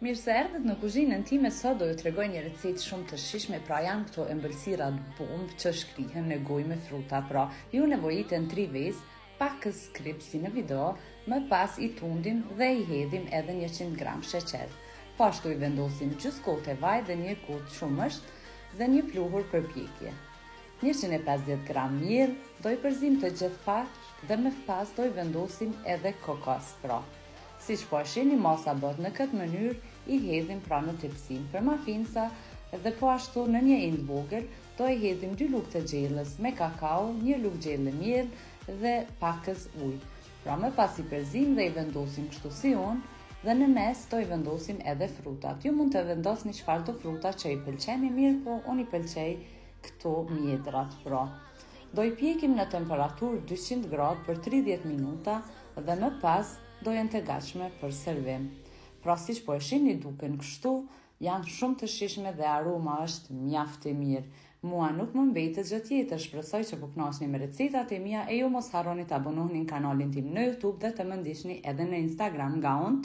Mirë se erdhët në kuzhinën time, sot do ju tregoj një recetë shumë të shijshme, pra janë këto ëmbëlsirat bomb që shkrihen në gojë me fruta, pra ju nevojiten 3 vezë, pak skrip si në video, më pas i tundim dhe i hedhim edhe 100 gram sheqer. Pashtu i vendosim gjys kote vaj dhe një kotë shumësht dhe një pluhur për pjekje. 150 gram miell, do i përzim të gjithë pak dhe më pas do i vendosim edhe kokos, pra. Si që po e shihni, masa bët në këtë mënyrë, i hedhim pra në tepsin për mafinsa dhe po ashtu në një ind vogël do i hedhim 2 lugë të gjellës me kakao, 1 lugë gjellë miell dhe pakës ujë. Pra më pas i përzim dhe i vendosim kështu si unë dhe në mes do i vendosim edhe frutat. Ju mund të vendosni çfarë do fruta që i pëlqeni, mirë po unë i pëlqej këto mjedrat pra. Do i pjekim në temperaturë 200 gradë për 30 minuta dhe më pas do jenë të gatshme për servim. Pra si që po e shihni duken kështu, janë shumë të shijshme dhe aroma është mjaft e mirë. Mua nuk më mbetet gjë tjetër, shpresoj që po kënaqeni me recetat e mia e ju mos harroni të abonoheni në kanalin tim në YouTube dhe të më ndiqni edhe në Instagram nga unë.